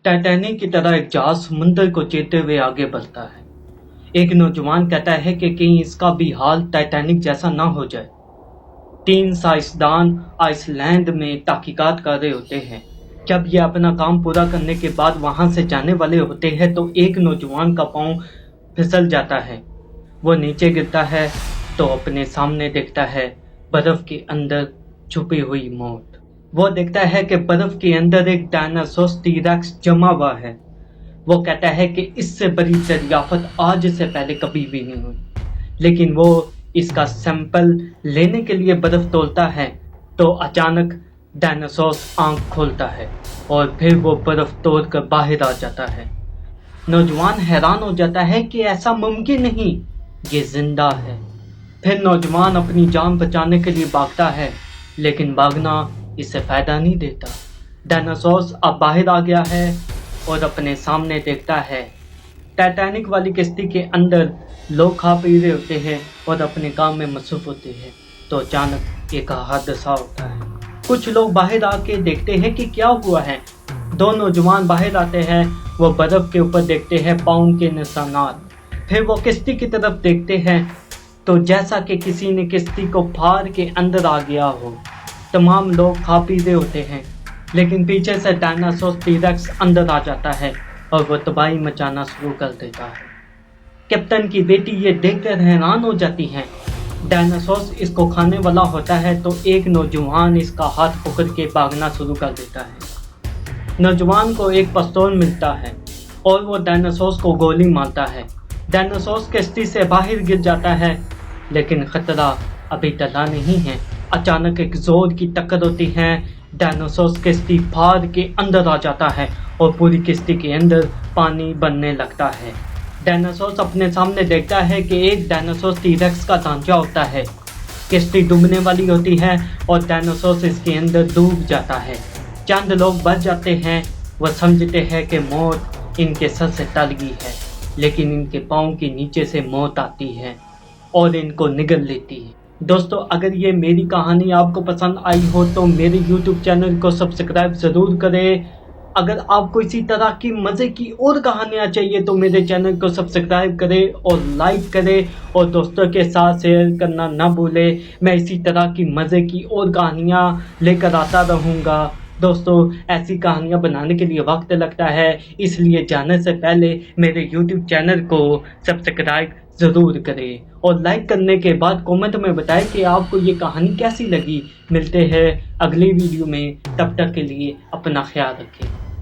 Titanic की तरह एक जहाज समुंदर को चीरते हुए आगे बढ़ता है। एक नौजवान कहता है कि कहीं इसका भी हाल टाइटैनिक जैसा ना हो जाए। 3 साइंसदान आइसलैंड में तहकीकात कर रहे होते हैं। जब ये अपना काम पूरा करने के बाद वहां से जाने वाले होते हैं तो एक नौजवान का पांव फिसल जाता है। वो नीचे गिरता है तो अपने सामने देखता है बर्फ के अंदर छुपी हुई मौत। वो देखता है कि बर्फ के अंदर एक डायनासोर टी-रेक्स जमा हुआ है। वो कहता है कि इससे बड़ी दरियाफत आज से पहले कभी भी नहीं हुई। लेकिन वो इसका सैंपल लेने के लिए बर्फ तोड़ता है तो अचानक डायनासोर आंख खोलता है और फिर वो बर्फ तोड़कर बाहर आ जाता है। नौजवान हैरान हो जाता है कि ऐसा मुमकिन नहीं, ये जिंदा है। फिर नौजवान अपनी जान बचाने के लिए भागता है, लेकिन भागना इसे फायदा नहीं देता। डायनासोर अब बाहर आ गया है और अपने सामने देखता है टाइटैनिक वाली किश्ती के अंदर लोग खा पी रहे होते हैं और अपने काम में मसरूफ होते हैं। तो अचानक एक हादसा होता है। कुछ लोग बाहर आके देखते हैं कि क्या हुआ है। 2 नौजवान बाहर आते हैं। वो बर्फ के ऊपर देखते हैं पाँव के निशानात। फिर वो किश्ती की तरफ देखते हैं तो जैसा कि किसी ने किश्ती को फाड़ के अंदर आ गया हो। तमाम लोग खा पी रहे होते हैं, लेकिन पीछे से डायनासोर टी-रेक्स अंदर आ जाता है और वो तबाही मचाना शुरू कर देता है। कैप्टन की बेटी ये देखकर हैरान हो जाती है। डायनासोर इसको खाने वाला होता है तो एक नौजवान इसका हाथ पकड़ के भागना शुरू कर देता है। नौजवान को एक पिस्तौल मिलता है और वो डायनासोर को गोली मारता है। डायनासोर किश्ती से बाहर गिर जाता है, लेकिन खतरा अभी टला नहीं है। अचानक एक जोर की टक्कर होती है। डायनासोर किश्ती फाड़ के अंदर आ जाता है और पूरी किश्ती के अंदर पानी बनने लगता है। डायनासोर अपने सामने देखता है कि एक डायनासोर टी-रेक्स का ढांचा होता है। किश्ती डूबने वाली होती है और डायनासोर इसके अंदर डूब जाता है। चंद लोग बच जाते हैं। वह समझते हैं कि मौत इनके सर से टल गई है, लेकिन इनके पाँव के नीचे से मौत आती है और इनको निगल लेती है। दोस्तों, अगर ये मेरी कहानी आपको पसंद आई हो तो मेरे YouTube चैनल को सब्सक्राइब ज़रूर करें। अगर आपको इसी तरह की मज़े की और कहानियाँ चाहिए तो मेरे चैनल को सब्सक्राइब करें और लाइक करें और दोस्तों के साथ शेयर करना ना भूलें। मैं इसी तरह की मज़े की और कहानियाँ लेकर आता रहूँगा। दोस्तों, ऐसी कहानियाँ बनाने के लिए वक्त लगता है, इसलिए जाने से पहले मेरे YouTube चैनल को सब्सक्राइब ज़रूर करें और लाइक करने के बाद कमेंट में बताएं कि आपको ये कहानी कैसी लगी। मिलते हैं अगली वीडियो में, तब तक के लिए अपना ख्याल रखें।